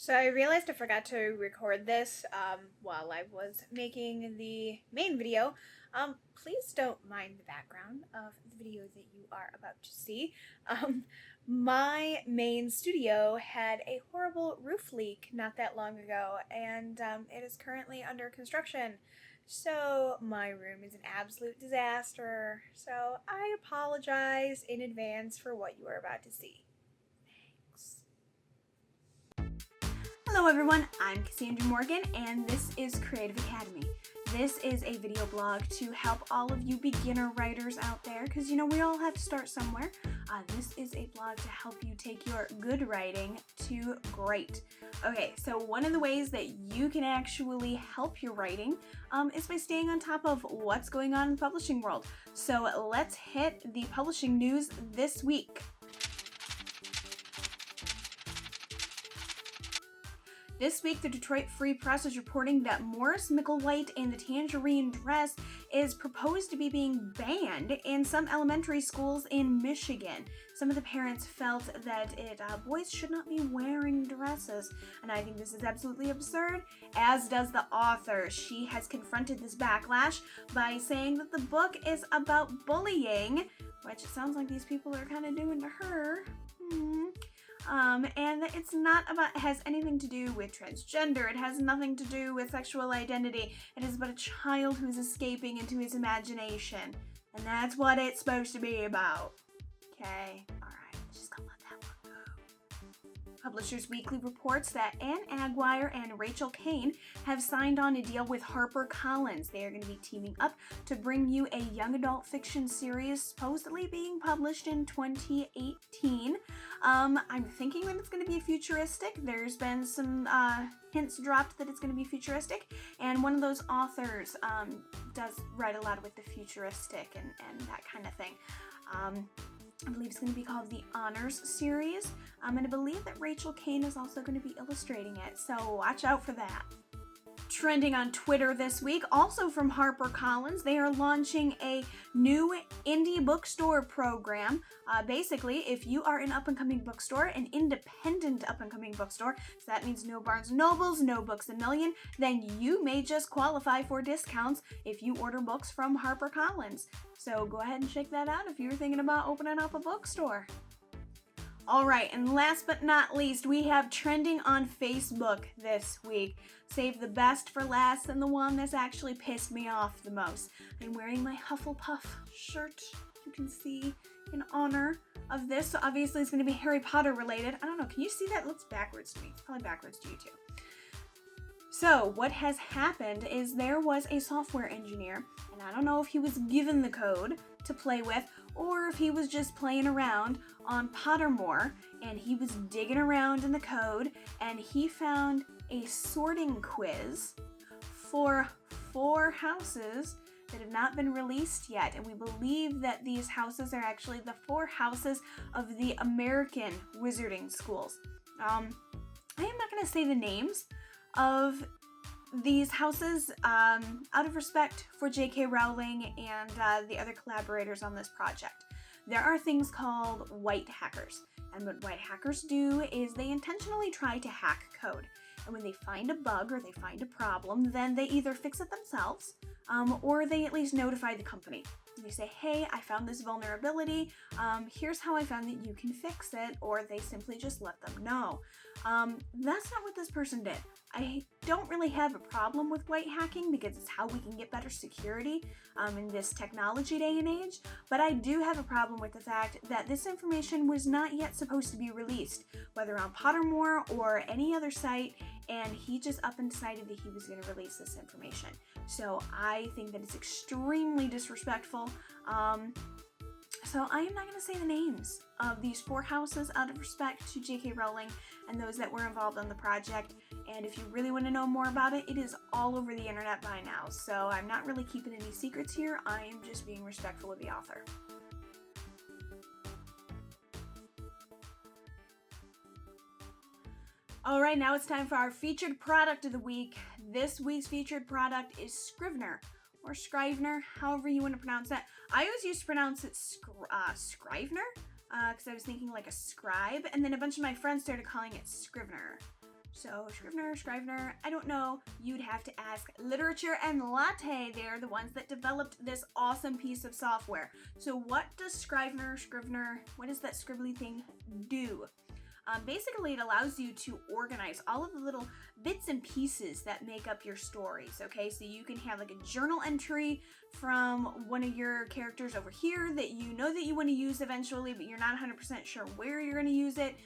So I realized I forgot to record this while I was making the main video. Please don't mind the background of the video that you are about to see. Um, my main studio had a horrible roof leak not that long ago, and it is currently under construction. So my room is an absolute disaster. So I apologize in advance for what you are about to see. Thanks. Hello everyone, I'm Cassandra Morgan and this is Creative Academy. This is a video blog to help all of you beginner writers out there because we all have to start somewhere. This is a blog to help you take your good writing to great. Okay, so one of the ways that you can actually help your writing is by staying on top of what's going on in the publishing world. So let's hit the publishing news this week. This week, the Detroit Free Press is reporting that Morris Micklewhite and the Tangerine Dress is proposed to be being banned in some elementary schools in Michigan. Some of the parents felt that boys should not be wearing dresses, and I think this is absolutely absurd, as does the author. She has confronted this backlash by saying that the book is about bullying, which it sounds like these people are kind of doing to her. And it's not about, it has anything to do with transgender, it has nothing to do with sexual identity, it is about a child who is escaping into his imagination, and that's what it's supposed to be about. Okay, alright, just gonna let that one go. Publishers Weekly reports that Anne Aguirre and Rachel Kane have signed on a deal with HarperCollins. They are going to be teaming up to bring you a young adult fiction series supposedly being published in 2018. I'm thinking that it's going to be futuristic. There's been some hints dropped that it's going to be futuristic, and one of those authors does write a lot with the futuristic and that kind of thing. I believe it's going to be called the Honors series, and I believe that Rachel Kane is also going to be illustrating it, so watch out for that. Trending on Twitter this week, also from HarperCollins, they are launching a new indie bookstore program. Basically, if you are an up-and-coming bookstore, an independent up-and-coming bookstore, so that means no Barnes & Nobles, no Books A Million, then you may just qualify for discounts if you order books from HarperCollins. So go ahead and check that out if you're thinking about opening up a bookstore. Alright, and last but not least, we have trending on Facebook this week. Save the best for last and the one that's actually pissed me off the most. I'm wearing my Hufflepuff shirt, you can see, in honor of this. So obviously it's going to be Harry Potter related. I don't know, can you see that? It looks backwards to me. It's probably backwards to you too. So what has happened is there was a software engineer, and I don't know if he was given the code to play with or if he was just playing around on Pottermore, and he was digging around in the code and he found a sorting quiz for 4 houses that have not been released yet, and we believe that these houses are actually the 4 houses of the American wizarding schools. I am not going to say the names of these houses out of respect for J.K. Rowling and the other collaborators on this project. There are things called white hackers, and what white hackers do is they intentionally try to hack code. And when they find a bug or they find a problem, then they either fix it themselves or they at least notify the company. They say, hey, I found this vulnerability, here's how I found that you can fix it, or they simply just let them know. That's not what this person did. I don't really have a problem with white hacking because it's how we can get better security in this technology day and age, but I do have a problem with the fact that this information was not yet supposed to be released, whether on Pottermore or any other site, and he just up and decided that he was going to release this information. So I think that it's extremely disrespectful. So I am not going to say the names of these 4 houses out of respect to J.K. Rowling and those that were involved on the project. And if you really want to know more about it, it is all over the internet by now. So I'm not really keeping any secrets here. I am just being respectful of the author. Alright, now it's time for our featured product of the week. This week's featured product is Scrivner, or Scrivner, however you want to pronounce that. I always used to pronounce it Scrivner, because I was thinking like a scribe, and then a bunch of my friends started calling it Scrivner. So Scrivner, I don't know. You'd have to ask Literature and Latte. They're the ones that developed this awesome piece of software. So what does Scrivner, what does that scribbly thing do? Basically, it allows you to organize all of the little bits and pieces that make up your stories, okay? So you can have like a journal entry from one of your characters over here that you know that you want to use eventually, but you're not 100% sure where you're going to use it.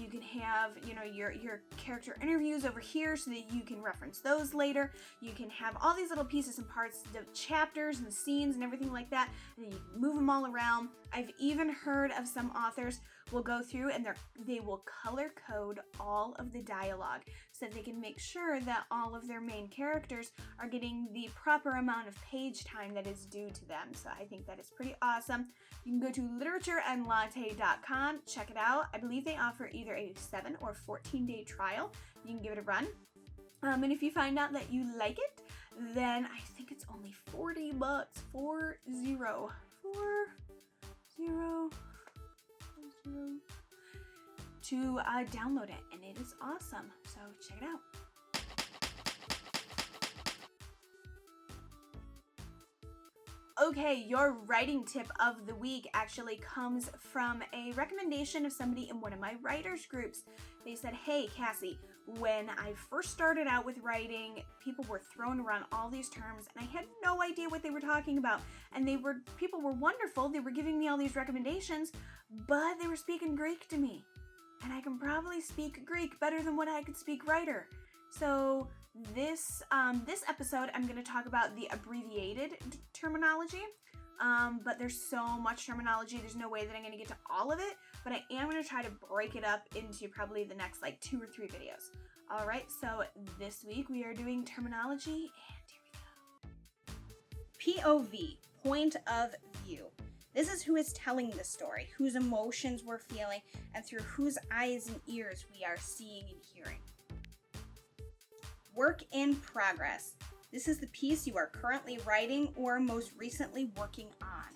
You can have, you know, your character interviews over here so that you can reference those later. You can have all these little pieces and parts, the chapters and the scenes and everything like that, and then you can move them all around. I've even heard of some authors will go through and they will color code all of the dialogue so that they can make sure that all of their main characters are getting the proper amount of page time that is due to them. So I think that is pretty awesome. You can go to literatureandlatte.com, check it out. I believe they offer either a 7 or 14-day trial. You can give it a run. And if you find out that you like it, then I think it's only $40, 40 to download it, and it is awesome. So check it out. Okay, your writing tip of the week actually comes from a recommendation of somebody in one of my writers groups. They said, hey Cassie, when I first started out with writing, people were throwing around all these terms and I had no idea what they were talking about. And people were wonderful. They were giving me all these recommendations, but they were speaking Greek to me. And I can probably speak Greek better than what I could speak writer. So this episode, I'm going to talk about the abbreviated terminology, but there's so much terminology, there's no way that I'm going to get to all of it, but I am going to try to break it up into probably the next like 2 or 3 videos. All right, so this week we are doing terminology, and here we go. POV, point of view. This is who is telling the story, whose emotions we're feeling, and through whose eyes and ears we are seeing and hearing. Work in progress. This is the piece you are currently writing or most recently working on.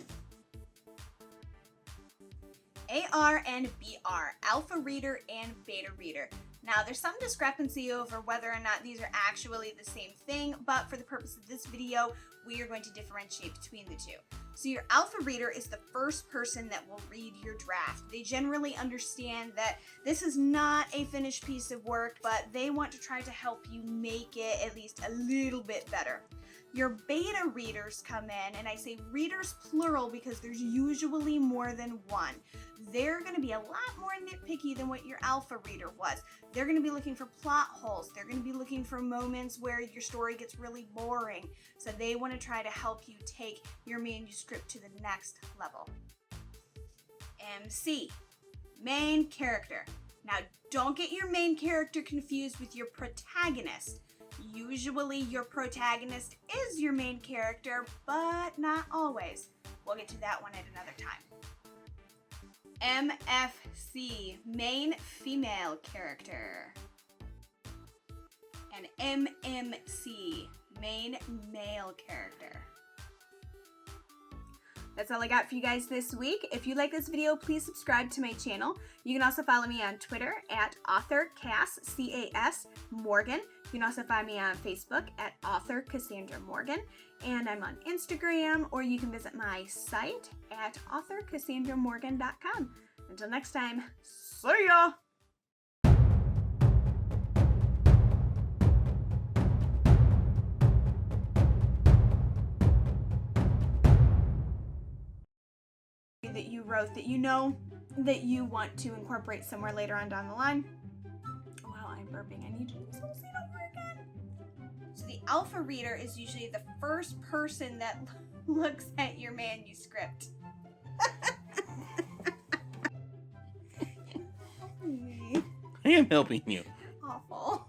AR and BR, alpha reader and beta reader. Now, there's some discrepancy over whether or not these are actually the same thing, but for the purpose of this video, we are going to differentiate between the two. So your alpha reader is the first person that will read your draft. They generally understand that this is not a finished piece of work, but they want to try to help you make it at least a little bit better. Your beta readers come in, and I say readers plural because there's usually more than one. They're going to be a lot more nitpicky than what your alpha reader was. They're going to be looking for plot holes. They're going to be looking for moments where your story gets really boring. So they want to try to help you take your manuscript to the next level. MC, main character. Now, don't get your main character confused with your protagonist. Usually your protagonist is your main character, but not always. We'll get to that one at another time. MFC, main female character. And MMC, main male character. That's all I got for you guys this week. If you like this video, please subscribe to my channel. You can also follow me on Twitter at author Cass, C-A-S, Morgan. You can also find me on Facebook at author Cassandra Morgan. And I'm on Instagram, or you can visit my site at authorcassandramorgan.com. Until next time, see ya! That you wrote that you know that you want to incorporate somewhere later on down the line. While I'm burping, I need to do this whole scene over again. So the alpha reader is usually the first person that looks at your manuscript. I am helping you. Awful.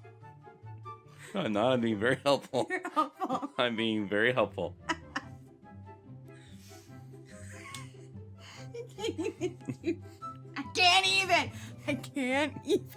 I'm not. I'm being very helpful. You're awful. I'm being very helpful. I can't even.